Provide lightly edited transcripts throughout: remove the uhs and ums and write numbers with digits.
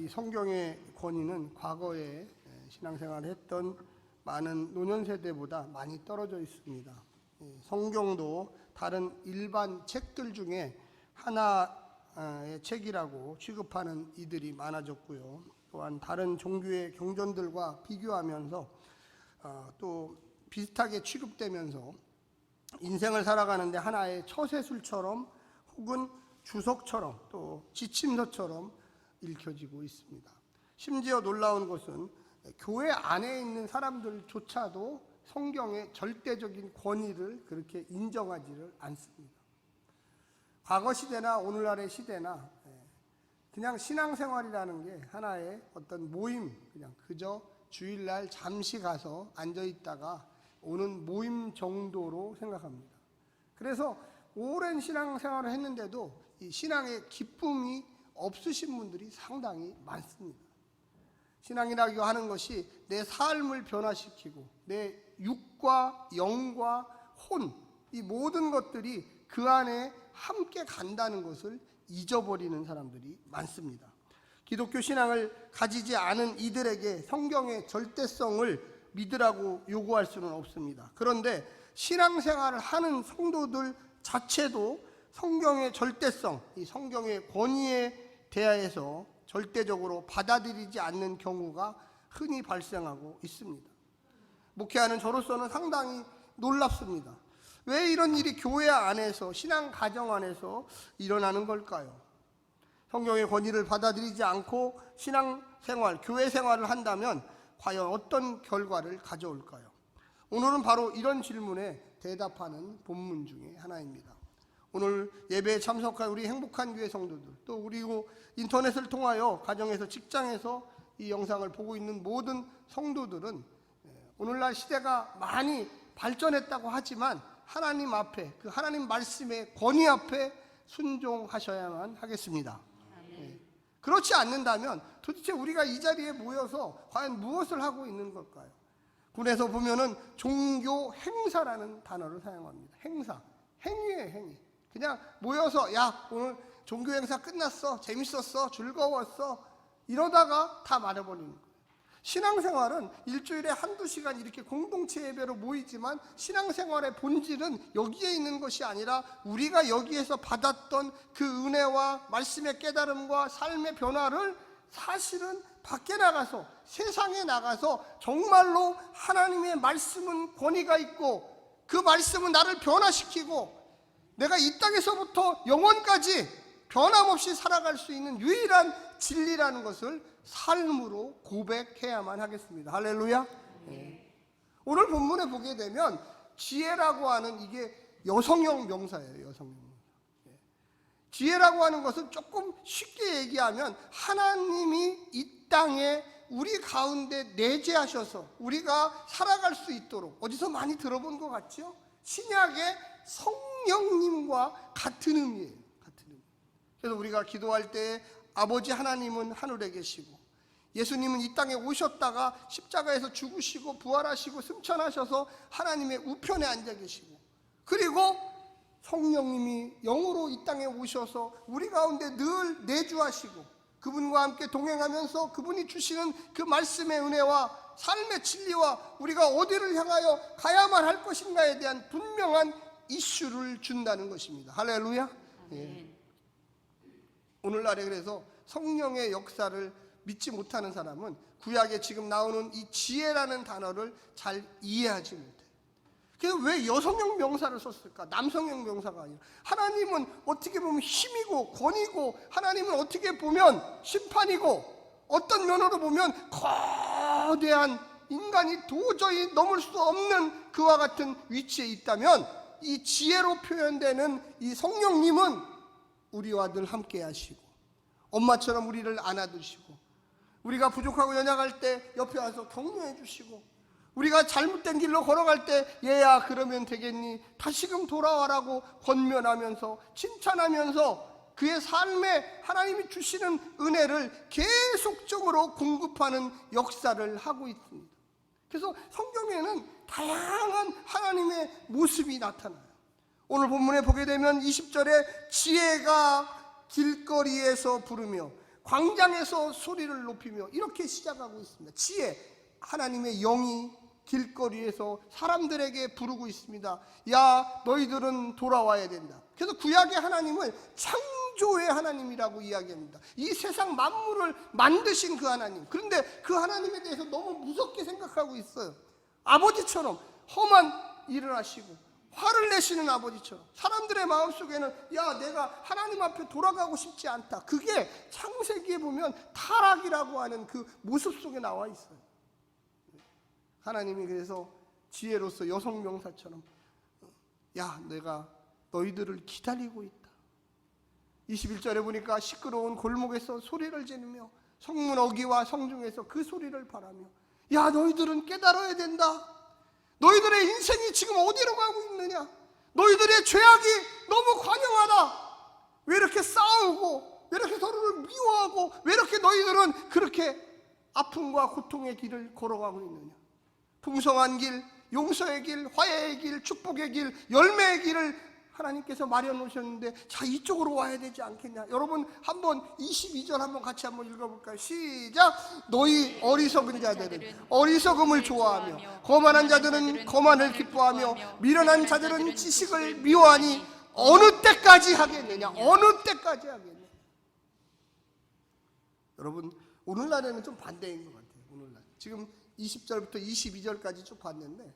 이 성경의 권위는 과거에 신앙생활을 했던 많은 노년 세대보다 많이 떨어져 있습니다. 성경도 다른 일반 책들 중에 하나의 책이라고 취급하는 이들이 많아졌고요. 또한 다른 종교의 경전들과 비교하면서 또 비슷하게 취급되면서 인생을 살아가는데 하나의 처세술처럼 혹은 주석처럼 또 지침서처럼 읽혀지고 있습니다. 심지어 놀라운 것은 교회 안에 있는 사람들조차도 성경의 절대적인 권위를 그렇게 인정하지를 않습니다. 과거 시대나 오늘날의 시대나 그냥 신앙생활이라는 게 하나의 어떤 모임, 그냥 그저 주일날 잠시 가서 앉아있다가 오는 모임 정도로 생각합니다. 그래서 오랜 신앙생활을 했는데도 이 신앙의 기쁨이 없으신 분들이 상당히 많습니다. 신앙이라고 하는 것이 내 삶을 변화시키고 내 육과 영과 혼, 이 모든 것들이 그 안에 함께 간다는 것을 잊어버리는 사람들이 많습니다. 기독교 신앙을 가지지 않은 이들에게 성경의 절대성을 믿으라고 요구할 수는 없습니다. 그런데 신앙생활을 하는 성도들 자체도 성경의 절대성, 이 성경의 권위에 대하여서 절대적으로 받아들이지 않는 경우가 흔히 발생하고 있습니다. 목회하는 저로서는 상당히 놀랍습니다. 왜 이런 일이 교회 안에서, 신앙 가정 안에서 일어나는 걸까요? 성경의 권위를 받아들이지 않고 신앙생활, 교회 생활을 한다면 과연 어떤 결과를 가져올까요? 오늘은 바로 이런 질문에 대답하는 본문 중에 하나입니다. 오늘 예배에 참석한 우리 행복한 교회 성도들, 또 그리고 인터넷을 통하여 가정에서, 직장에서 이 영상을 보고 있는 모든 성도들은 오늘날 시대가 많이 발전했다고 하지만 하나님 앞에, 그 하나님 말씀의 권위 앞에 순종하셔야만 하겠습니다. 그렇지 않는다면 도대체 우리가 이 자리에 모여서 과연 무엇을 하고 있는 걸까요? 군에서 보면은 종교 행사라는 단어를 사용합니다. 행사, 행위예요, 행위. 그냥 모여서 야, 오늘 종교 행사 끝났어, 재밌었어, 즐거웠어, 이러다가 다 말해버리는 거예요. 신앙생활은 일주일에 한두 시간 이렇게 공동체 예배로 모이지만 신앙생활의 본질은 여기에 있는 것이 아니라 우리가 여기에서 받았던 그 은혜와 말씀의 깨달음과 삶의 변화를 사실은 밖에 나가서, 세상에 나가서 정말로 하나님의 말씀은 권위가 있고 그 말씀은 나를 변화시키고 내가 이 땅에서부터 영원까지 변함없이 살아갈 수 있는 유일한 진리라는 것을 삶으로 고백해야만 하겠습니다. 할렐루야. 오늘 본문에 보게 되면 지혜라고 하는, 이게 여성형 명사예요. 여성형 명사. 지혜라고 하는 것은 조금 쉽게 얘기하면 하나님이 이 땅에 우리 가운데 내재하셔서 우리가 살아갈 수 있도록, 어디서 많이 들어본 것 같죠? 신약의 성령님과 같은 의미예요. 같은 의미. 그래서 우리가 기도할 때 아버지 하나님은 하늘에 계시고 예수님은 이 땅에 오셨다가 십자가에서 죽으시고 부활하시고 승천하셔서 하나님의 우편에 앉아 계시고, 그리고 성령님이 영으로 이 땅에 오셔서 우리 가운데 늘 내주하시고 그분과 함께 동행하면서 그분이 주시는 그 말씀의 은혜와 삶의 진리와 우리가 어디를 향하여 가야만 할 것인가에 대한 분명한 이슈를 준다는 것입니다. 할렐루야. 오늘날에 그래서 성령의 역사를 믿지 못하는 사람은 구약에 지금 나오는 이 지혜라는 단어를 잘 이해하지 못해요. 그래서 왜 여성형 명사를 썼을까? 남성형 명사가 아니라. 하나님은 어떻게 보면 힘이고 권위고, 하나님은 어떻게 보면 심판이고, 어떤 면으로 보면 거대한 인간이 도저히 넘을 수 없는 그와 같은 위치에 있다면, 이 지혜로 표현되는 이 성령님은 우리와 늘 함께 하시고 엄마처럼 우리를 안아두시고, 우리가 부족하고 연약할 때 옆에 와서 격려해 주시고, 우리가 잘못된 길로 걸어갈 때 얘야 그러면 되겠니, 다시금 돌아와라고 권면하면서 칭찬하면서 그의 삶에 하나님이 주시는 은혜를 계속적으로 공급하는 역사를 하고 있습니다. 그래서 성경에는 다양한 하나님의 모습이 나타나요. 오늘 본문에 보게 되면 20절에 지혜가 길거리에서 부르며 광장에서 소리를 높이며 이렇게 시작하고 있습니다. 지혜, 하나님의 영이 길거리에서 사람들에게 부르고 있습니다. 야, 너희들은 돌아와야 된다. 그래서 구약의 하나님을 창조의 하나님이라고 이야기합니다. 이 세상 만물을 만드신 그 하나님. 그런데 그 하나님에 대해서 너무 무섭게 생각하고 있어요. 아버지처럼 험한 일을 하시고 화를 내시는 아버지처럼 사람들의 마음속에는 야, 내가 하나님 앞에 돌아가고 싶지 않다. 그게 창세기에 보면 타락이라고 하는 그 모습 속에 나와 있어요. 하나님이 그래서 지혜로서 여성명사처럼 야, 내가 너희들을 기다리고 있다. 21절에 보니까 시끄러운 골목에서 소리를 지르며 성문 어귀와 성중에서 그 소리를 바라며 야, 너희들은 깨달아야 된다. 너희들의 인생이 지금 어디로 가고 있느냐? 너희들의 죄악이 너무 관영하다. 왜 이렇게 싸우고 왜 이렇게 서로를 미워하고 왜 이렇게 너희들은 그렇게 아픔과 고통의 길을 걸어가고 있느냐? 풍성한 길, 용서의 길, 화해의 길, 축복의 길, 열매의 길을 하나님께서 마련해 놓으셨는데 자, 이쪽으로 와야 되지 않겠냐? 여러분 한번 22절 한번 같이 한번 읽어볼까요? 시작! 너희 어리석은 자들은 어리석음을 좋아하며 거만한 자들은 거만을 기뻐하며 미련한 자들은 지식을 미워하니 어느 때까지 하겠느냐? 어느 때까지 하겠느냐? 여러분 오늘날에는 좀 반대인 것 같아요. 오늘날 지금 20절부터 22절까지 쭉 봤는데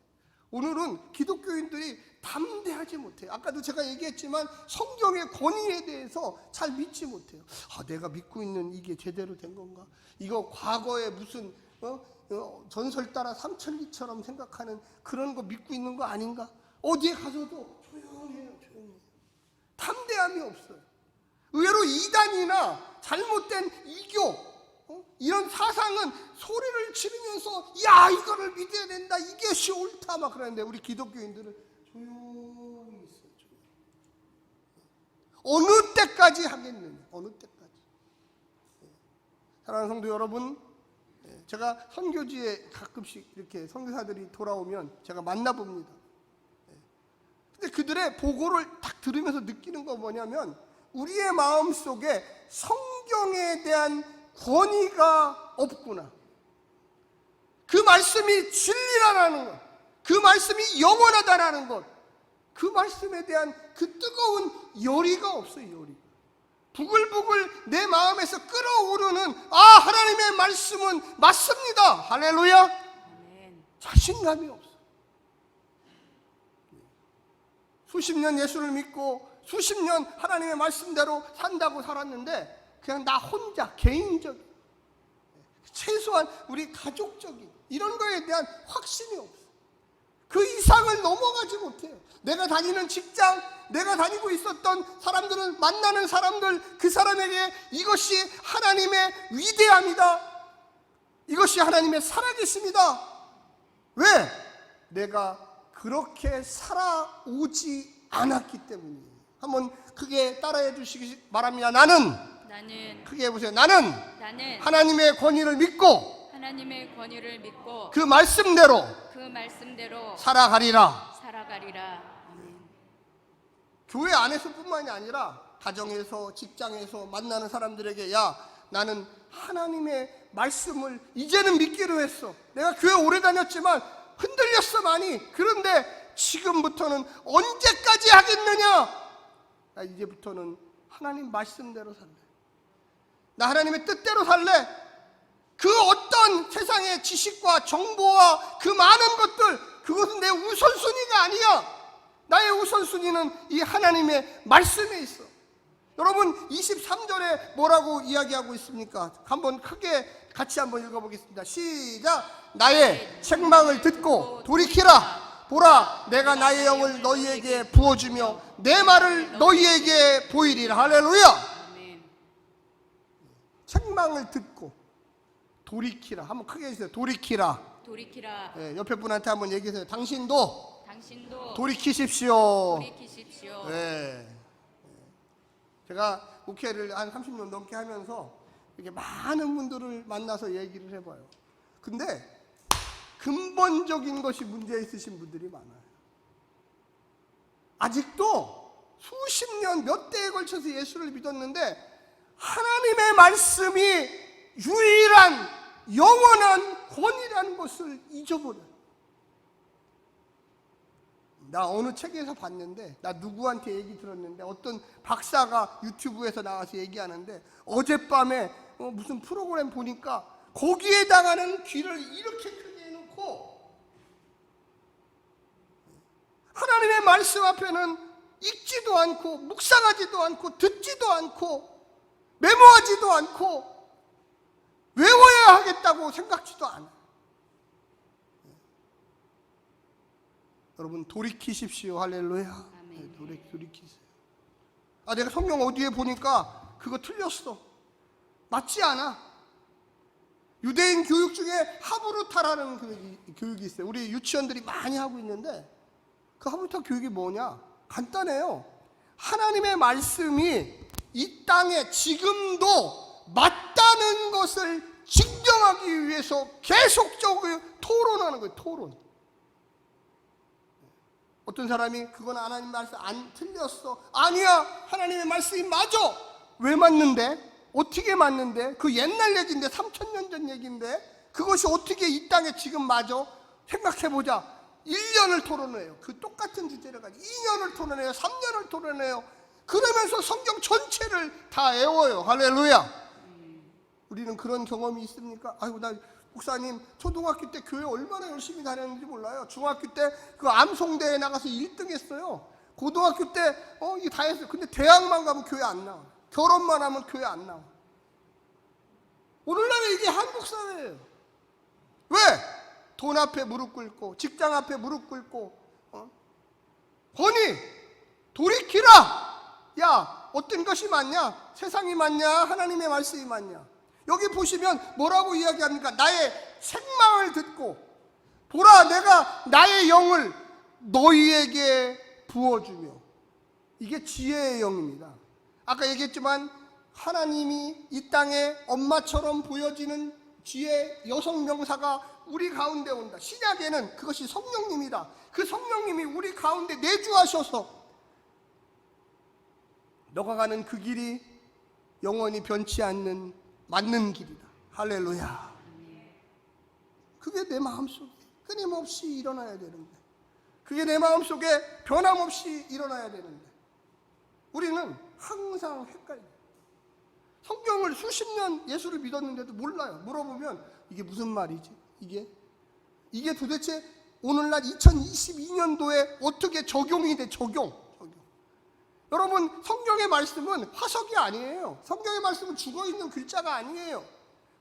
오늘은 기독교인들이 담대하지 못해요. 아까도 제가 얘기했지만 성경의 권위에 대해서 잘 믿지 못해요. 내가 믿고 있는 이게 제대로 된 건가? 이거 과거에 무슨 전설 따라 삼천리처럼 생각하는 그런 거 믿고 있는 거 아닌가? 어디에 가서도 조용해요. 담대함이 없어요. 의외로 이단이나 잘못된 이교 이런 사상은 소리를 지르면서 야, 이거를 믿어야 된다, 이것이 옳다 막 그러는데 우리 기독교인들은 조용히 있어요. 어느 때까지 하겠느냐? 어느 때까지? 사랑하는 성도 여러분, 제가 선교지에 가끔씩 이렇게 선교사들이 돌아오면 제가 만나봅니다. 근데 그들의 보고를 딱 들으면서 느끼는 건 뭐냐면 우리의 마음속에 성경에 대한 권위가 없구나. 그 말씀이 진리라는 것, 그 말씀이 영원하다라는 것, 그 말씀에 대한 그 뜨거운 열의가 없어요. 열의. 부글부글 내 마음에서 끓어오르는 하나님의 말씀은 맞습니다. 할렐루야. 아멘. 자신감이 없어. 수십 년 예수를 믿고 수십 년 하나님의 말씀대로 산다고 살았는데 그냥 나 혼자 개인적인, 최소한 우리 가족적인 이런 거에 대한 확신이 없어. 그 이상을 넘어가지 못해요. 내가 다니는 직장, 내가 다니고 있었던 사람들을 만나는 사람들, 그 사람에게 이것이 하나님의 위대함이다, 이것이 하나님의 살아계심이다. 왜? 내가 그렇게 살아오지 않았기 때문이에요. 한번 크게 따라해 주시기 바랍니다. 나는 크게 해보세요. 나는 하나님의 권위를 믿고 그 말씀대로 살아가리라. 아멘. 교회 안에서뿐만이 아니라 가정에서, 직장에서 만나는 사람들에게 야, 나는 하나님의 말씀을 이제는 믿기로 했어. 내가 교회 오래 다녔지만 흔들렸어 많이. 그런데 지금부터는 언제까지 하겠느냐? 나 이제부터는 하나님 말씀대로 살래. 나 하나님의 뜻대로 살래. 그 어떤 세상의 지식과 정보와 그 많은 것들, 그것은 내 우선순위가 아니야. 나의 우선순위는 이 하나님의 말씀에 있어. 여러분 23절에 뭐라고 이야기하고 있습니까? 한번 크게 같이 한번 읽어보겠습니다. 시작. 나의 책망을 듣고 돌이키라. 보라, 내가 나의 영을 너희에게 부어주며 내 말을 너희에게 보이리라. 할렐루야. 책망을 듣고 돌이키라. 한번 크게 해주세요. 돌이키라. 네, 옆에 분한테 한번 얘기해주세요. 당신도 돌이키십시오. 네. 제가 목회를 한 30년 넘게 하면서 이렇게 많은 분들을 만나서 얘기를 해봐요. 근데 근본적인 것이 문제 있으신 분들이 많아요. 아직도 수십 년, 몇 대에 걸쳐서 예수를 믿었는데 하나님의 말씀이 유일한 영원한 권위라는 것을 잊어버려요. 나 어느 책에서 봤는데, 나 누구한테 얘기 들었는데, 어떤 박사가 유튜브에서 나와서 얘기하는데, 어젯밤에 무슨 프로그램 보니까 거기에다가는 귀를 이렇게 크게 해놓고 하나님의 말씀 앞에는 읽지도 않고 묵상하지도 않고 듣지도 않고 메모하지도 않고 외워야 하겠다고 생각지도 않아요. 여러분 돌이키십시오. 할렐루야. 네, 돌이키세요. 내가 성경 어디에 보니까 그거 틀렸어. 맞지 않아. 유대인 교육 중에 하브루타라는 교육이 있어요. 우리 유치원들이 많이 하고 있는데, 그 하브루타 교육이 뭐냐? 간단해요. 하나님의 말씀이 이 땅에 지금도 맞다는 것을 증명하기 위해서 계속적으로 토론하는 거예요. 토론. 어떤 사람이 그건 하나님 말씀 안 틀렸어. 아니야, 하나님의 말씀이 맞아. 왜 맞는데? 어떻게 맞는데? 그 옛날 얘기인데, 3000년 전 얘기인데 그것이 어떻게 이 땅에 지금 맞아? 생각해보자. 1년을 토론해요. 그 똑같은 주제를 가지고 2년을 토론해요. 3년을 토론해요. 그러면서 성경 전체를 다 외워요. 할렐루야. 우리는 그런 경험이 있습니까? 아이고, 나 목사님 초등학교 때 교회 얼마나 열심히 다녔는지 몰라요. 중학교 때 그 암송대에 나가서 1등 했어요. 고등학교 때 이게 다 했어요. 근데 대학만 가면 교회 안 나와. 결혼만 하면 교회 안 나와. 오늘날은 이게 한국 사회예요. 왜? 돈 앞에 무릎 꿇고 직장 앞에 무릎 꿇고 권위 돌이키라. 야, 어떤 것이 맞냐? 세상이 맞냐? 하나님의 말씀이 맞냐? 여기 보시면 뭐라고 이야기합니까? 나의 생망을 듣고 보라, 내가 나의 영을 너희에게 부어주며. 이게 지혜의 영입니다. 아까 얘기했지만 하나님이 이 땅에 엄마처럼 보여지는 지혜 여성 명사가 우리 가운데 온다. 신약에는 그것이 성령님이다. 그 성령님이 우리 가운데 내주하셔서 너가 가는 그 길이 영원히 변치 않는 맞는 길이다. 할렐루야. 그게 내 마음속에 끊임없이 일어나야 되는데, 그게 내 마음속에 변함없이 일어나야 되는데 우리는 항상 헷갈려요. 성경을 수십 년 예수를 믿었는데도 몰라요. 물어보면 이게 무슨 말이지? 이게 도대체 오늘날 2022년도에 어떻게 적용이 돼? 적용. 여러분, 성경의 말씀은 화석이 아니에요. 성경의 말씀은 죽어있는 글자가 아니에요.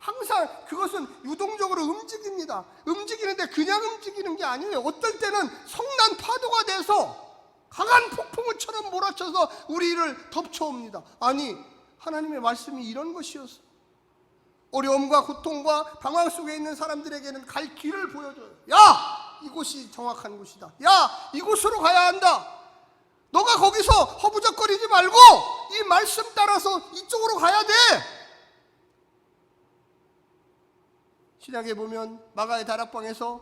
항상 그것은 유동적으로 움직입니다. 움직이는데 그냥 움직이는 게 아니에요. 어떨 때는 성난 파도가 돼서 강한 폭풍우처럼 몰아쳐서 우리를 덮쳐옵니다. 아니, 하나님의 말씀이 이런 것이었어. 어려움과 고통과 방황 속에 있는 사람들에게는 갈 길을 보여줘요. 야, 이곳이 정확한 곳이다. 야, 이곳으로 가야 한다. 너가 거기서 허부적거리지 말고 이 말씀 따라서 이쪽으로 가야 돼. 신약에 보면 마가의 다락방에서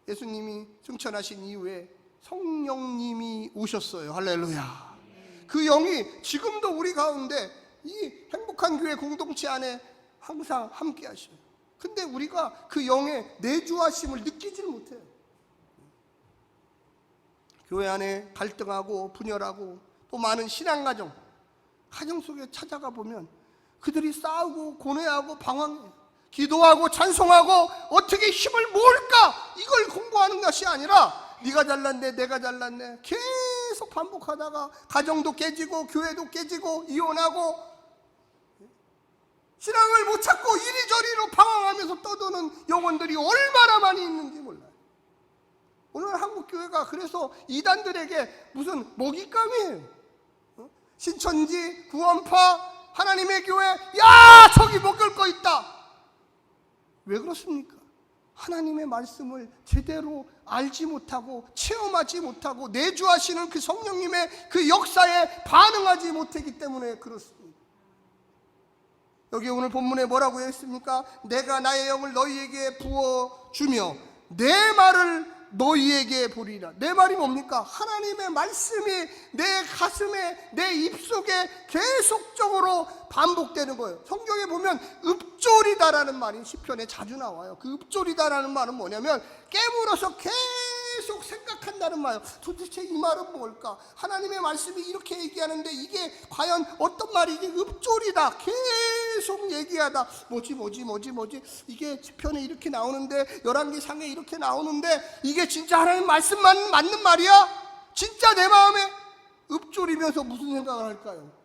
예수님이 승천하신 이후에 성령님이 오셨어요. 할렐루야. 그 영이 지금도 우리 가운데 이 행복한 교회 공동체 안에 항상 함께 하셔요. 근데 우리가 그 영의 내주하심을 느끼질 못해요. 교회 안에 갈등하고 분열하고 또 많은 신앙가정, 가정 속에 찾아가 보면 그들이 싸우고 고뇌하고 방황해요. 기도하고 찬송하고 어떻게 힘을 모을까, 이걸 공부하는 것이 아니라 네가 잘났네, 내가 잘났네 계속 반복하다가 가정도 깨지고 교회도 깨지고 이혼하고 신앙을 못 찾고 이리저리로 방황하면서 떠도는 영혼들이 얼마나 많이 있는지 몰라요. 오늘 한국교회가 그래서 이단들에게 무슨 먹잇감이에요. 신천지, 구원파, 하나님의 교회, 야, 저기 먹을 거 있다. 왜 그렇습니까? 하나님의 말씀을 제대로 알지 못하고 체험하지 못하고 내주하시는 그 성령님의 그 역사에 반응하지 못했기 때문에 그렇습니다. 여기 오늘 본문에 뭐라고 했습니까? 내가 나의 영을 너희에게 부어주며 내 말을 너희에게 보리라. 내 말이 뭡니까? 하나님의 말씀이 내 가슴에, 내 입속에 계속적으로 반복되는 거예요. 성경에 보면 읍조리다라는 말이 시편에 자주 나와요. 그 읍조리다라는 말은 뭐냐면 깨물어서 계속 생각한다는 말이에요. 도대체 이 말은 뭘까? 하나님의 말씀이 이렇게 얘기하는데 이게 과연 어떤 말이? 이게 읍조리다. 계속 얘기하다. 뭐지 이게 시편에 이렇게 나오는데, 열왕기상에 이렇게 나오는데, 이게 진짜 하나님 말씀만 맞는 말이야? 진짜 내 마음에 읍조리면서 무슨 생각을 할까요?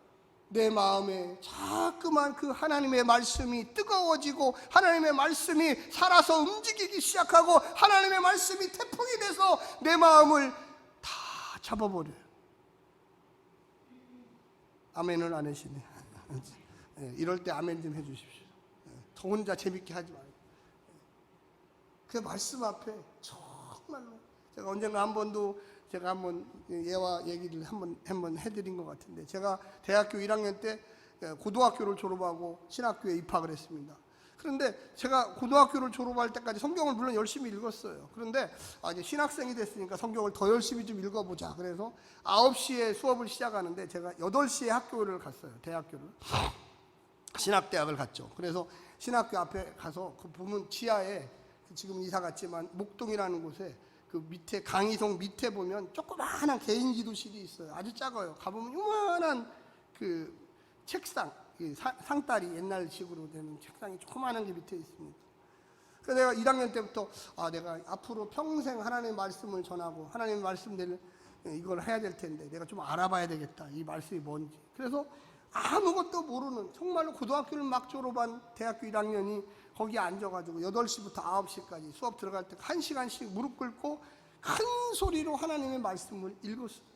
내 마음에 자꾸만 그 하나님의 말씀이 뜨거워지고, 하나님의 말씀이 살아서 움직이기 시작하고, 하나님의 말씀이 태풍이 돼서 내 마음을 다 잡아버려요. 아멘을 안 하시네. 이럴 때 아멘 좀 해주십시오. 저 혼자 재밌게 하지 말고. 그 말씀 앞에 정말로 제가 언젠가 제가 한번 얘와 얘기를 한번 해드린 것 같은데, 제가 대학교 1학년 때 고등학교를 졸업하고 신학교에 입학을 했습니다. 그런데 제가 고등학교를 졸업할 때까지 성경을 물론 열심히 읽었어요. 그런데 이제 신학생이 됐으니까 성경을 더 열심히 좀 읽어보자. 그래서 9시에 수업을 시작하는데 제가 8시에 학교를 갔어요. 대학교를. 신학대학을 갔죠. 그래서 신학교 앞에 가서 그 보면 지하에, 지금 이사 갔지만 목동이라는 곳에 그 밑에 강의석 밑에 보면 조그마한 개인 기도실이 있어요. 아주 작아요. 가보면 요만한 그 책상, 상다리 옛날식으로 되는 책상이 조그마한 게 밑에 있습니다. 그래서 내가 1학년 때부터 내가 앞으로 평생 하나님의 말씀을 전하고 하나님의 말씀대로 이걸 해야 될 텐데 내가 좀 알아봐야 되겠다. 이 말씀이 뭔지. 그래서 아무것도 모르는, 정말로 고등학교를 막 졸업한 대학교 1학년이 거기에 앉아가지고 8시부터 9시까지 수업 들어갈 때 1시간씩 무릎 꿇고 큰 소리로 하나님의 말씀을 읽었어요.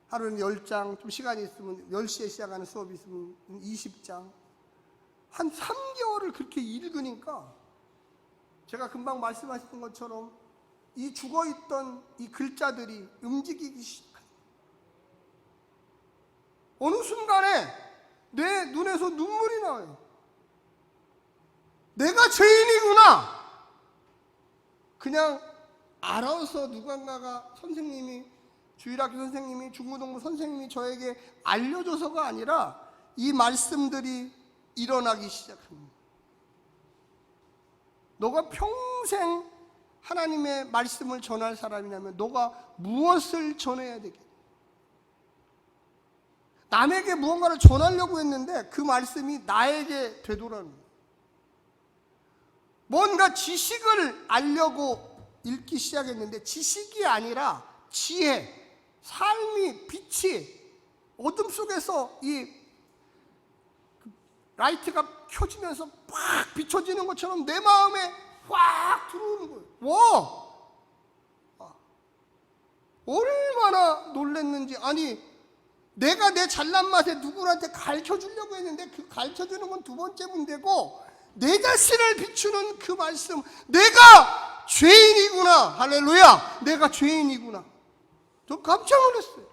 하루는 10장, 좀 시간이 있으면 10시에 시작하는 수업이 있으면 20장. 한 3개월을 그렇게 읽으니까 제가 금방 말씀하셨던 것처럼 이 죽어있던 이 글자들이 움직이기 시작합니다. 어느 순간에 내 눈에서 눈물이 나와요. 내가 죄인이구나. 그냥 알아서 누군가가, 선생님이, 주일학교 선생님이, 중고등부 선생님이 저에게 알려줘서가 아니라 이 말씀들이 일어나기 시작합니다. 너가 평생 하나님의 말씀을 전할 사람이라면 너가 무엇을 전해야 되겠냐? 남에게 무언가를 전하려고 했는데 그 말씀이 나에게 되돌아오는 거예요. 뭔가 지식을 알려고 읽기 시작했는데 지식이 아니라 지혜, 삶이, 빛이 어둠 속에서 이 라이트가 켜지면서 팍 비춰지는 것처럼 내 마음에 확 들어오는 거예요. 와! 얼마나 놀랬는지. 아니, 내가 내 잘난 맛에 누구한테 가르쳐 주려고 했는데 그 가르쳐 주는 건 두 번째 문제고, 내 자신을 비추는 그 말씀, 내가 죄인이구나. 할렐루야. 내가 죄인이구나. 저 깜짝 놀랐어요.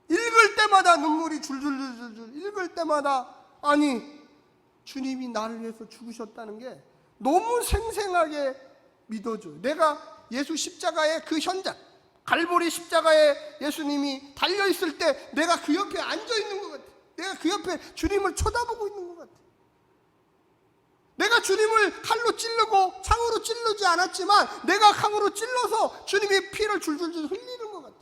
읽을 때마다 눈물이 줄줄줄줄, 읽을 때마다 아니, 주님이 나를 위해서 죽으셨다는 게 너무 생생하게 믿어져요. 내가 예수 십자가의 그 현장, 갈보리 십자가에 예수님이 달려있을 때 내가 그 옆에 앉아있는 것 같아. 내가 그 옆에 주님을 쳐다보고 있는 것 같아. 내가 주님을 칼로 찌르고 창으로 찌르지 않았지만 내가 칼으로 찔러서 주님이 피를 줄줄줄 흘리는 것 같아.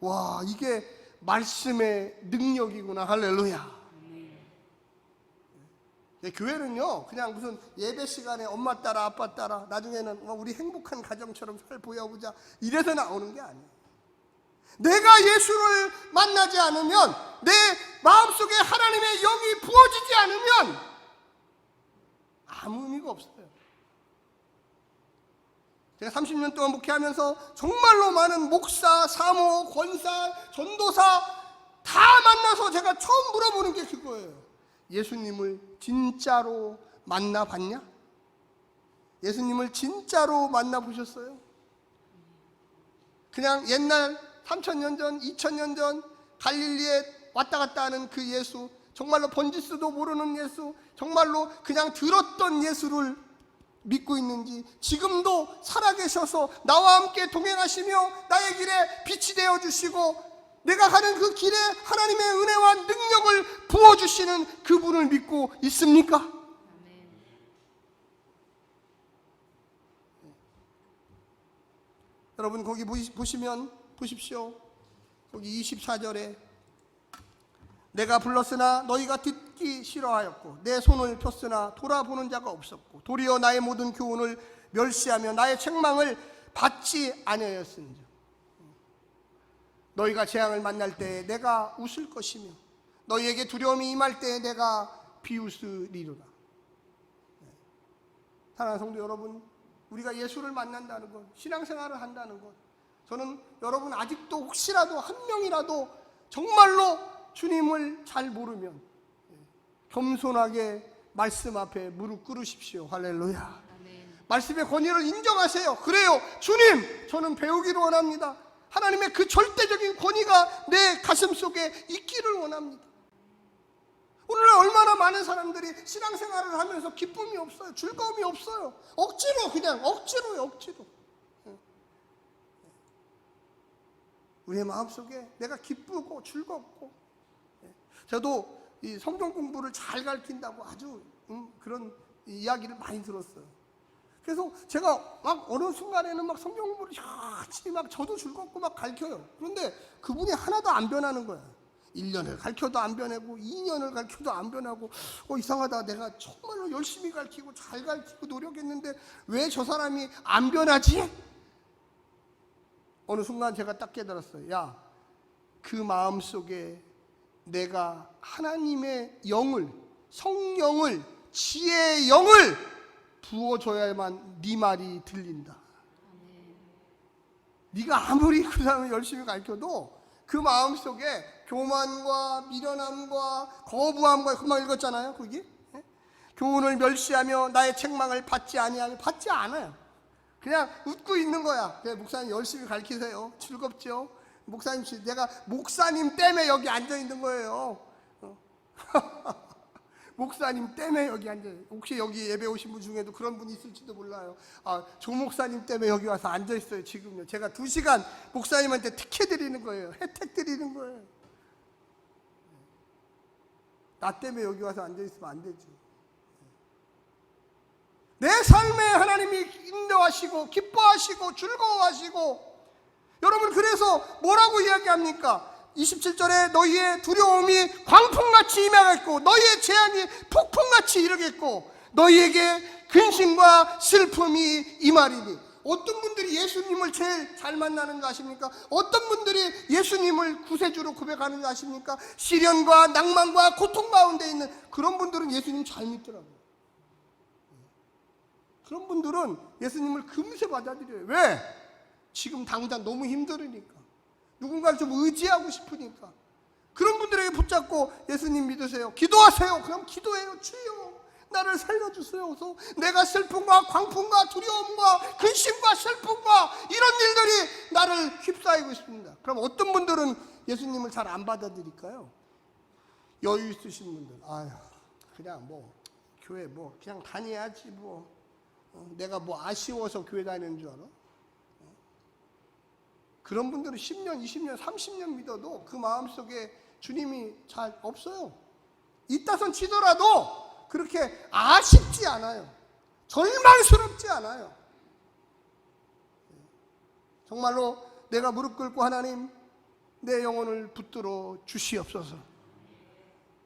와, 이게 말씀의 능력이구나. 할렐루야. 교회는요, 그냥 무슨 예배 시간에 엄마 따라 아빠 따라 나중에는 우리 행복한 가정처럼 잘 보여보자 이래서 나오는 게 아니에요. 내가 예수를 만나지 않으면, 내 마음속에 하나님의 영이 부어지지 않으면 아무 의미가 없어요. 제가 30년 동안 목회하면서 정말로 많은 목사, 사모, 권사, 전도사 다 만나서 제가 처음 물어보는 게 그거예요. 예수님을 진짜로 만나봤냐? 예수님을 진짜로 만나보셨어요? 그냥 옛날 3000년 전, 2000년 전 갈릴리에 왔다 갔다 하는 그 예수, 정말로 번지수도 모르는 예수, 정말로 그냥 들었던 예수를 믿고 있는지, 지금도 살아계셔서 나와 함께 동행하시며 나의 길에 빛이 되어주시고 내가 가는 그 길에 하나님의 은혜와 능력을 부어주시는 그분을 믿고 있습니까? 아멘. 여러분 거기 보십시오. 거기 24절에 내가 불렀으나 너희가 듣기 싫어하였고 내 손을 폈으나 돌아보는 자가 없었고 도리어 나의 모든 교훈을 멸시하며 나의 책망을 받지 아니하였으니 너희가 재앙을 만날 때에 내가 웃을 것이며 너희에게 두려움이 임할 때에 내가 비웃으리로다. 사랑하는 성도 여러분, 우리가 예수를 만난다는 것, 신앙생활을 한다는 것, 저는 여러분 아직도 혹시라도 한 명이라도 정말로 주님을 잘 모르면 겸손하게 말씀 앞에 무릎 꿇으십시오. 할렐루야. 아멘. 말씀의 권위를 인정하세요. 그래요, 주님, 저는 배우기를 원합니다. 하나님의 그 절대적인 권위가 내 가슴 속에 있기를 원합니다. 오늘날 얼마나 많은 사람들이 신앙생활을 하면서 기쁨이 없어요. 즐거움이 없어요. 억지로, 그냥 억지로요, 억지로. 우리의 마음속에 내가 기쁘고 즐겁고, 저도 이 성경 공부를 잘 가르친다고 아주 그런 이야기를 많이 들었어요. 그래서 제가 막 어느 순간에는 막 성경 공부를 열심히 막 저도 즐겁고 막 가르쳐요. 그런데 그분이 하나도 안 변하는 거야. 1년을 가르쳐도 안 변하고 2년을 가르쳐도 안 변하고, 이상하다, 내가 정말로 열심히 가르치고 잘 가르치고 노력했는데 왜 저 사람이 안 변하지? 어느 순간 제가 딱 깨달았어요. 야, 그 마음속에 내가 하나님의 영을, 성령을, 지혜의 영을 부어줘야만 네 말이 들린다. 네가 아무리 그 사람을 열심히 가르쳐도 그 마음속에 교만과 미련함과 거부함과, 금방 읽었잖아요, 거기. 교훈을 멸시하며 나의 책망을 받지 아니하며, 받지 않아요. 그냥 웃고 있는 거야. 그래, 목사님 열심히 가르치세요. 즐겁죠? 목사님, 내가 목사님 때문에 여기 앉아 있는 거예요. 목사님 때문에 여기 앉아요. 혹시 여기 예배 오신 분 중에도 그런 분이 있을지도 몰라요. 조 목사님 때문에 여기 와서 앉아 있어요. 지금요. 제가 2시간 목사님한테 특혜 드리는 거예요. 혜택 드리는 거예요. 나 때문에 여기 와서 앉아 있으면 안 되죠. 내 삶에 하나님이 인도하시고 기뻐하시고 즐거워하시고, 여러분 그래서 뭐라고 이야기합니까? 27절에 너희의 두려움이 광풍같이 임하겠고 너희의 재앙이 폭풍같이 이르겠고 너희에게 근심과 슬픔이 임하리니. 어떤 분들이 예수님을 제일 잘 만나는 거 아십니까? 어떤 분들이 예수님을 구세주로 고백하는 거 아십니까? 시련과 낭만과 고통 가운데 있는 그런 분들은 예수님 잘 믿더라고요. 그런 분들은 예수님을 금세 받아들여요. 왜? 지금 당장 너무 힘들으니까, 누군가를 좀 의지하고 싶으니까. 그런 분들에게 붙잡고 예수님 믿으세요. 기도하세요. 그럼 기도해요. 주여, 나를 살려주세요. 그래서 내가 슬픔과 광풍과 두려움과 근심과 슬픔과 이런 일들이 나를 휩싸이고 있습니다. 그럼 어떤 분들은 예수님을 잘 안 받아들일까요? 여유 있으신 분들, 아휴, 그냥 뭐 교회 뭐 그냥 다녀야지 뭐, 내가 뭐 아쉬워서 교회 다니는 줄 알아? 그런 분들은 10년, 20년, 30년 믿어도 그 마음속에 주님이 잘 없어요. 있다손 치더라도 그렇게 아쉽지 않아요. 절망스럽지 않아요. 정말로 내가 무릎 꿇고 하나님, 내 영혼을 붙들어 주시옵소서.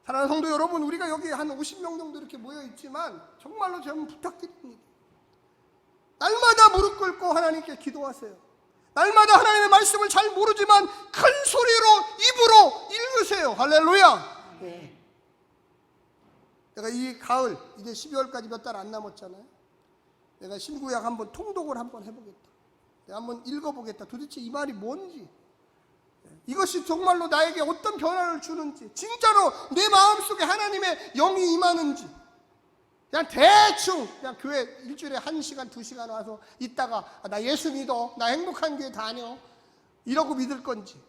사랑하는 성도 여러분, 우리가 여기 한 50명 정도 이렇게 모여 있지만 정말로 제가 부탁드립니다. 날마다 무릎 꿇고 하나님께 기도하세요. 날마다 하나님의 말씀을 잘 모르지만 큰 소리로 입으로 읽으세요. 할렐루야. 네. 내가 이 가을, 이제 12월까지 몇 달 안 남았잖아요. 내가 신구약 한번 통독을 한번 해보겠다. 내가 한번 읽어보겠다. 도대체 이 말이 뭔지, 이것이 정말로 나에게 어떤 변화를 주는지, 진짜로 내 마음속에 하나님의 영이 임하는지, 그냥 대충 그냥 교회 일주일에 1시간 2시간 와서 있다가 나 예수 믿어, 나 행복한 교회 다녀, 이러고 믿을 건지,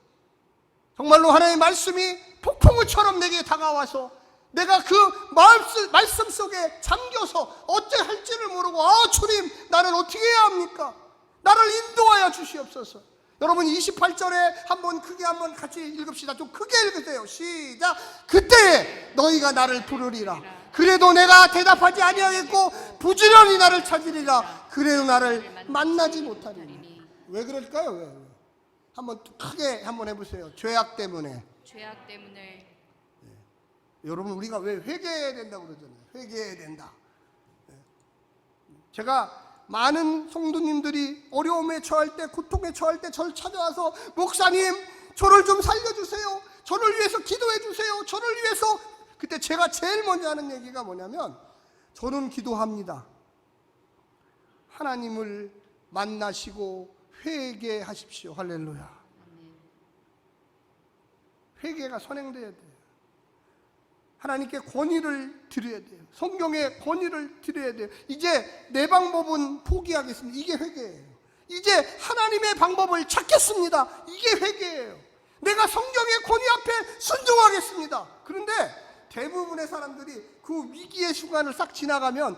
정말로 하나님의 말씀이 폭풍우처럼 내게 다가와서 내가 그 말씀 속에 잠겨서 어찌 할지를 모르고 주님 나는 어떻게 해야 합니까? 나를 인도하여 주시옵소서. 여러분 28절에 한번 크게 한번 같이 읽읍시다. 좀 크게 읽으세요. 시작. 그때에 너희가 나를 부르리라. 그래도 내가 대답하지 아니하겠고 부지런히 나를 찾으리라. 그래도 나를 만나지 못하리니. 왜 그럴까요? 왜? 한번 크게 한번 해보세요. 죄악 때문에. 여러분 우리가 왜 회개해야 된다고 그러잖아요. 회개해야 된다. 제가 많은 성도님들이 어려움에 처할 때, 고통에 처할 때 저를 찾아와서 목사님 저를 좀 살려주세요, 저를 위해서 기도해 주세요, 저를 위해서. 그때 제가 제일 먼저 하는 얘기가 뭐냐면 저는 기도합니다. 하나님을 만나시고 회개하십시오. 할렐루야. 회개가 선행돼야 돼요. 하나님께 권위를 드려야 돼요. 성경에 권위를 드려야 돼요. 이제 내 방법은 포기하겠습니다. 이게 회개예요. 이제 하나님의 방법을 찾겠습니다. 이게 회개예요. 내가 성경의 권위 앞에 순종하겠습니다. 그런데 대부분의 사람들이 그 위기의 순간을 싹 지나가면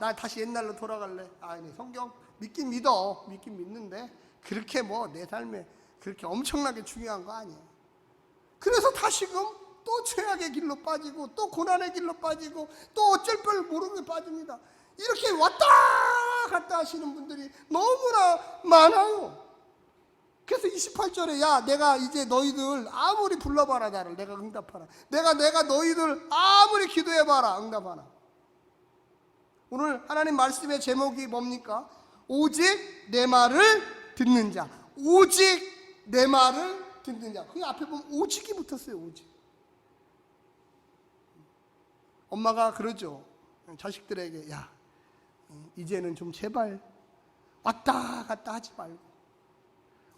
나 다시 옛날로 돌아갈래. 성경 믿긴 믿어. 믿긴 믿는데 그렇게 내 삶에 그렇게 엄청나게 중요한 거 아니에요. 그래서 다시금 또 죄악의 길로 빠지고 또 고난의 길로 빠지고 또 어쩔 줄 모르게 빠집니다. 이렇게 왔다 갔다 하시는 분들이 너무나 많아요. 그래서 28절에 야 내가 이제 너희들 아무리 불러봐라 나를 내가 응답하라. 내가 너희들 아무리 기도해봐라 응답하라. 오늘 하나님 말씀의 제목이 뭡니까? 오직 내 말을 듣는 자. 오직 내 말을 듣는 자. 그 앞에 보면 오직이 붙었어요. 오직. 엄마가 그러죠. 자식들에게 야 이제는 좀 제발 왔다 갔다 하지 말고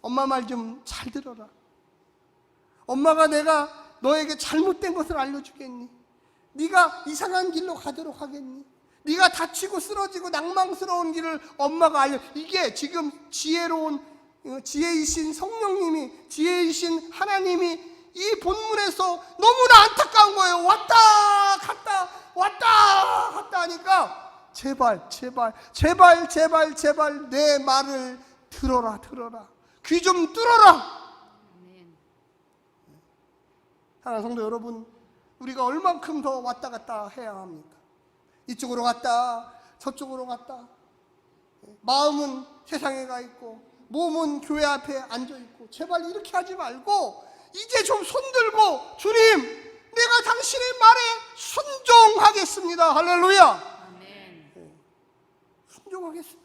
엄마 말 좀 잘 들어라. 엄마가 내가 너에게 잘못된 것을 알려주겠니? 네가 이상한 길로 가도록 하겠니? 네가 다치고 쓰러지고 낭망스러운 길을 엄마가 이게 지금 지혜이신 성령님이, 지혜이신 하나님이 이 본문에서 너무나 안타까운 거예요. 왔다 갔다 하니까 제발 내 말을 들어라. 귀 좀 뚫어라. 사랑하는 성도 여러분, 우리가 얼만큼 더 왔다 갔다 해야 합니까? 이쪽으로 갔다 저쪽으로 갔다. 마음은 세상에 가 있고 몸은 교회 앞에 앉아 있고. 제발 이렇게 하지 말고 이제 좀 손들고 주님 내가 당신의 말에 순종하겠습니다. 할렐루야. 아멘. 순종하겠습니다.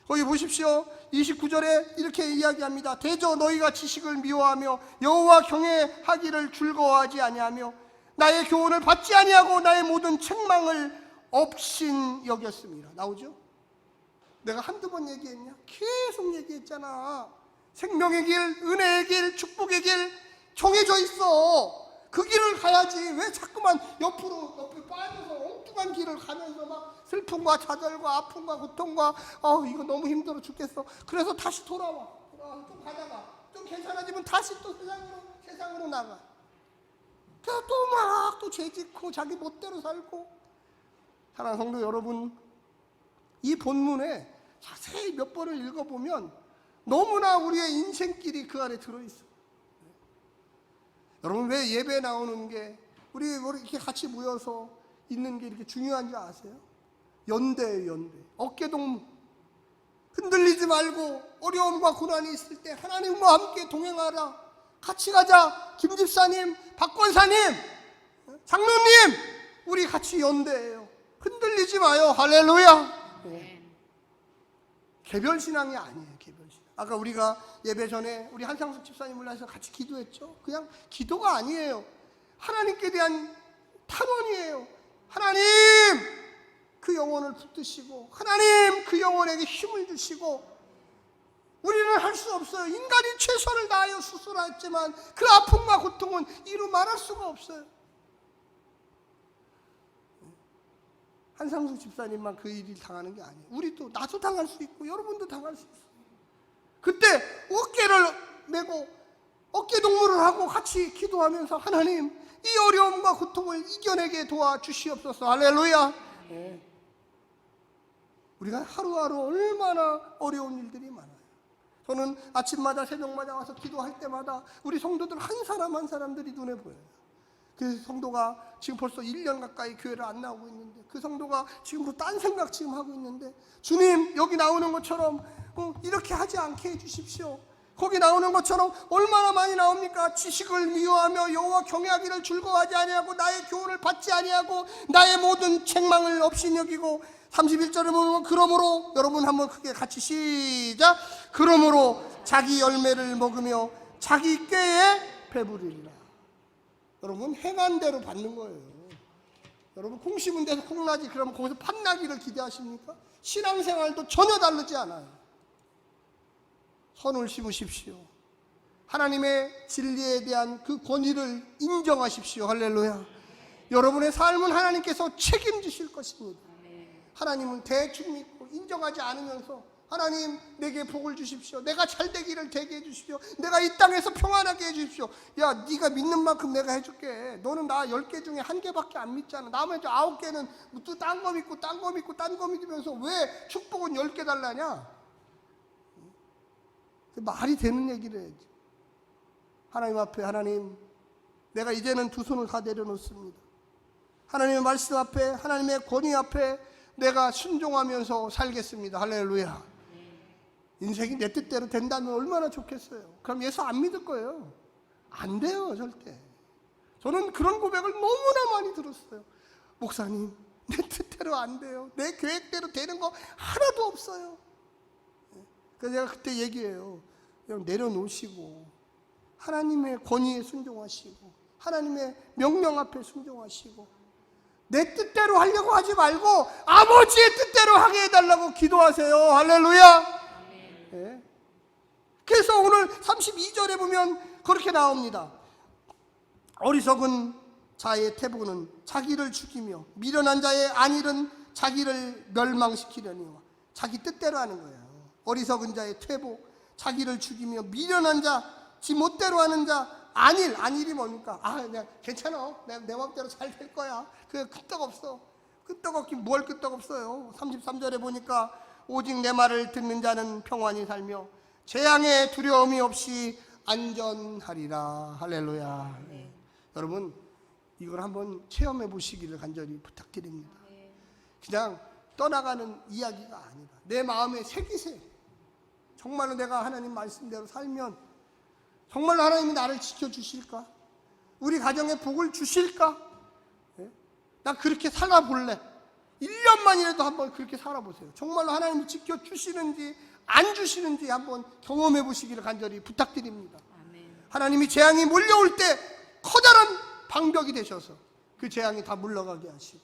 거기 보십시오. 29절에 이렇게 이야기합니다. 대저 너희가 지식을 미워하며 여호와 경외하기를 즐거워하지 아니하며 나의 교훈을 받지 아니하고 나의 모든 책망을 업신 여겼습니다. 나오죠? 내가 한두 번 얘기했냐? 계속 얘기했잖아. 생명의 길, 은혜의 길, 축복의 길 정해져 있어. 그 길을 가야지. 왜 자꾸만 옆으로 빠져서 엉뚱한 길을 가면서 막 슬픔과 좌절과 아픔과 고통과 이거 너무 힘들어 죽겠어. 그래서 다시 돌아와. 좀 가다가 좀 괜찮아지면 다시 또 세상으로 나가. 그래서 또 막 또 죄짓고 자기 멋대로 살고. 사랑하는 성도 여러분, 이 본문에 자세히 몇 번을 읽어보면 너무나 우리의 인생길이 그 안에 들어있어요. 여러분 왜 예배 나오는 게 우리 이렇게 같이 모여서 있는 게 이렇게 중요한지 아세요? 연대예요. 연대. 어깨동무. 흔들리지 말고 어려움과 고난이 있을 때 하나님과 함께 동행하라. 같이 가자. 김 집사님, 박 권사님, 장로님, 우리 같이 연대예요. 흔들리지 마요. 할렐루야. 개별신앙이 아니에요. 개별신앙. 아까 우리가 예배 전에 우리 한상숙 집사님을 해서 같이 기도했죠. 그냥 기도가 아니에요. 하나님께 대한 탄원이에요. 하나님 그 영혼을 붙드시고 하나님 그 영혼에게 힘을 주시고. 우리는 할 수 없어요. 인간이 최선을 다하여 수술했지만 그 아픔과 고통은 이루 말할 수가 없어요. 한상숙 집사님만 그 일을 당하는 게 아니에요. 나도 당할 수 있고 여러분도 당할 수 있어요. 그때 어깨를 메고 어깨동무를 하고 같이 기도하면서 하나님 이 어려움과 고통을 이겨내게 도와주시옵소서. 할렐루야. 우리가 하루하루 얼마나 어려운 일들이 많아요. 저는 아침마다 새벽마다 와서 기도할 때마다 우리 성도들 한 사람 한 사람들이 눈에 보여요. 그 성도가 지금 벌써 1년 가까이 교회를 안 나오고 있는데, 그 성도가 지금부터 딴 생각 지금 하고 있는데, 주님 여기 나오는 것처럼 이렇게 하지 않게 해주십시오. 거기 나오는 것처럼 얼마나 많이 나옵니까? 지식을 미워하며 여호와 경외하기를 즐거워하지 아니하고 나의 교훈을 받지 아니하고 나의 모든 책망을 없이 여기고, 31절에 보면 그러므로, 여러분 한번 크게 같이 시작. 그러므로 자기 열매를 먹으며 자기 꾀에 배부리리라. 여러분 행한 대로 받는 거예요. 여러분 콩 심은 데서 콩나지, 그러면 거기서 팥나기를 기대하십니까? 신앙생활도 전혀 다르지 않아요. 선을 심으십시오. 하나님의 진리에 대한 그 권위를 인정하십시오. 할렐루야. 여러분의 삶은 하나님께서 책임지실 것입니다. 하나님은 대충 믿고 인정하지 않으면서 하나님 내게 복을 주십시오. 내가 잘 되기를 되게 해주십시오. 내가 이 땅에서 평안하게 해주십시오. 야, 네가 믿는 만큼 내가 해줄게. 너는 나 10개 중에 1개밖에 안 믿잖아. 나머지 9개는 또 딴 거 믿고 딴 거 믿고 딴 거 믿으면서 왜 축복은 10개 달라냐? 말이 되는 얘기를 해야지. 하나님 앞에, 하나님 내가 이제는 두 손을 다 내려놓습니다. 하나님의 말씀 앞에, 하나님의 권위 앞에 내가 순종하면서 살겠습니다. 할렐루야. 인생이 내 뜻대로 된다면 얼마나 좋겠어요. 그럼 예수 안 믿을 거예요. 안 돼요, 절대. 저는 그런 고백을 너무나 많이 들었어요. 목사님, 내 뜻대로 안 돼요. 내 계획대로 되는 거 하나도 없어요. 그래서 제가 그때 얘기해요. 그냥 내려놓으시고 하나님의 권위에 순종하시고 하나님의 명령 앞에 순종하시고 내 뜻대로 하려고 하지 말고 아버지의 뜻대로 하게 해달라고 기도하세요. 할렐루야. 네. 그래서 오늘 32절에 보면 그렇게 나옵니다. 어리석은 자의 태보는 자기를 죽이며 미련한 자의 안일은 자기를 멸망시키려니와. 자기 뜻대로 하는 거예요. 어리석은 자의 퇴보, 자기를 죽이며 미련한 자, 지 멋대로 하는 자, 안일이 뭡니까? 그냥 괜찮아. 내 마음대로 잘 될 거야. 그 끄떡없어. 끄떡없긴 뭘 끄떡없어요. 33절에 보니까 오직 내 말을 듣는 자는 평안히 살며 재앙의 두려움이 없이 안전하리라. 할렐루야. 네. 여러분 이걸 한번 체험해 보시기를 간절히 부탁드립니다. 그냥 떠나가는 이야기가 아니라 내 마음에 새기세요. 정말로 내가 하나님 말씀대로 살면 정말로 하나님이 나를 지켜주실까? 우리 가정에 복을 주실까? 네? 나 그렇게 살아볼래. 1년만이라도 한번 그렇게 살아보세요. 정말로 하나님이 지켜주시는지 안 주시는지 한번 경험해 보시기를 간절히 부탁드립니다. 아멘. 하나님이 재앙이 몰려올 때 커다란 방벽이 되셔서 그 재앙이 다 물러가게 하시고,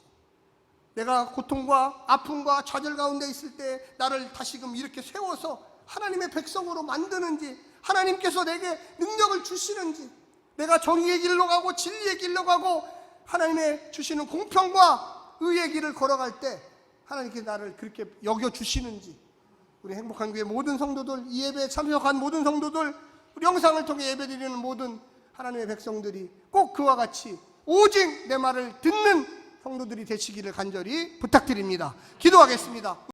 내가 고통과 아픔과 좌절 가운데 있을 때 나를 다시금 이렇게 세워서 하나님의 백성으로 만드는지, 하나님께서 내게 능력을 주시는지, 내가 정의의 길로 가고 진리의 길로 가고 하나님의 주시는 공평과 의의 길을 걸어갈 때 하나님께 나를 그렇게 여겨주시는지, 우리 행복한 교회 모든 성도들, 이 예배에 참석한 모든 성도들, 우리 영상을 통해 예배드리는 모든 하나님의 백성들이 꼭 그와 같이 오직 내 말을 듣는 성도들이 되시기를 간절히 부탁드립니다. 기도하겠습니다.